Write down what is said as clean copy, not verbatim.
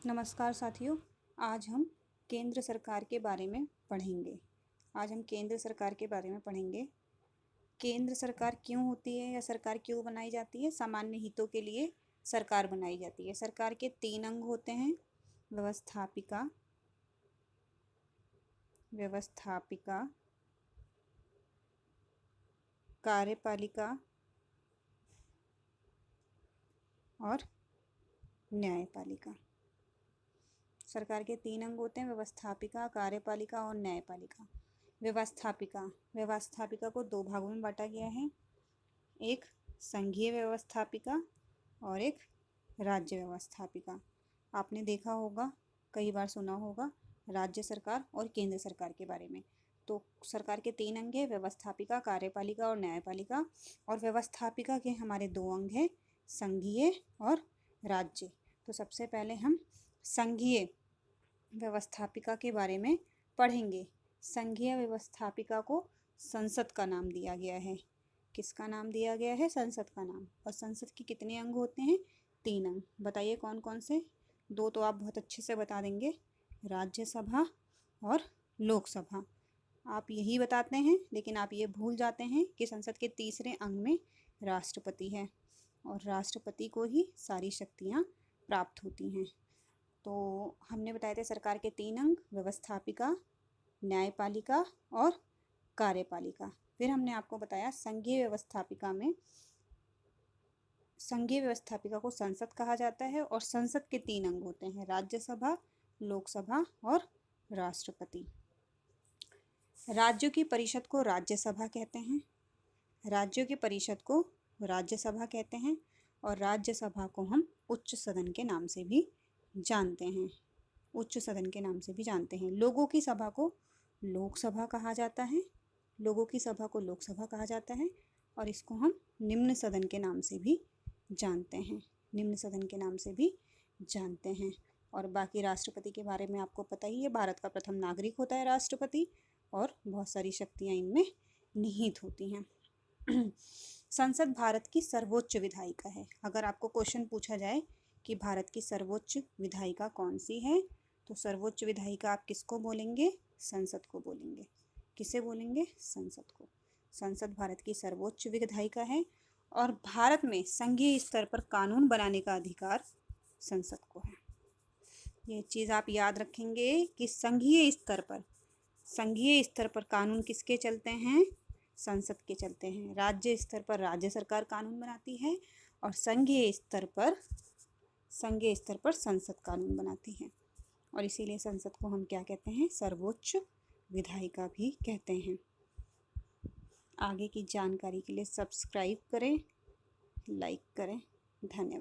नमस्कार साथियों। आज हम केंद्र सरकार के बारे में पढ़ेंगे। केंद्र सरकार क्यों होती है या सरकार क्यों बनाई जाती है? सामान्य हितों के लिए सरकार बनाई जाती है। सरकार के 3 अंग होते हैं: व्यवस्थापिका, कार्यपालिका और न्यायपालिका। सरकार के 3 अंग होते हैं: व्यवस्थापिका, कार्यपालिका और न्यायपालिका। व्यवस्थापिका को 2 भागों में बांटा गया है, एक संघीय व्यवस्थापिका और एक राज्य व्यवस्थापिका। आपने देखा होगा, कई बार सुना होगा राज्य सरकार और केंद्र सरकार के बारे में। तो सरकार के 3 अंग हैं: व्यवस्थापिका, कार्यपालिका और न्यायपालिका। और व्यवस्थापिका के हमारे 2 अंग हैं: संघीय और राज्य। तो सबसे पहले हम संघीय व्यवस्थापिका के बारे में पढ़ेंगे। संघीय व्यवस्थापिका को संसद का नाम दिया गया है। किसका नाम दिया गया है? संसद का नाम। और संसद के कितने अंग होते हैं? 3 अंग। बताइए कौन कौन से? 2 तो आप बहुत अच्छे से बता देंगे, राज्यसभा और लोकसभा। आप यही बताते हैं, लेकिन आप ये भूल जाते हैं कि संसद के तीसरे अंग में राष्ट्रपति है और राष्ट्रपति को ही सारी शक्तियाँ प्राप्त होती हैं। तो हमने बताए थे सरकार के 3 अंग: व्यवस्थापिका, न्यायपालिका और कार्यपालिका। फिर हमने आपको बताया संघीय व्यवस्थापिका को संसद कहा जाता है और संसद के 3 अंग होते हैं: राज्यसभा, लोकसभा और राष्ट्रपति। राज्यों की परिषद को राज्यसभा कहते हैं। और राज्यसभा को हम उच्च सदन के नाम से भी जानते हैं। लोगों की सभा को लोकसभा कहा जाता है। और इसको हम निम्न सदन के नाम से भी जानते हैं। और बाकी राष्ट्रपति के बारे में आपको पता ही है, भारत का प्रथम नागरिक होता है राष्ट्रपति और बहुत सारी शक्तियाँ इनमें निहित होती हैं। संसद भारत की सर्वोच्च विधायिका है। अगर आपको क्वेश्चन पूछा जाए कि भारत की सर्वोच्च विधायिका कौन सी है, तो सर्वोच्च विधायिका आप किसको बोलेंगे? संसद को बोलेंगे। किसे बोलेंगे? संसद को। संसद भारत की सर्वोच्च विधायिका है और भारत में संघीय स्तर पर कानून बनाने का अधिकार संसद को है। ये चीज़ आप याद रखेंगे कि संघीय स्तर पर कानून किसके चलते हैं? संसद के चलते हैं। राज्य स्तर पर राज्य सरकार कानून बनाती है और संघीय स्तर पर संसद कानून बनाती है। और इसीलिए संसद को हम क्या कहते हैं? सर्वोच्च विधायिका भी कहते हैं। आगे की जानकारी के लिए सब्सक्राइब करें, लाइक करें। धन्यवाद।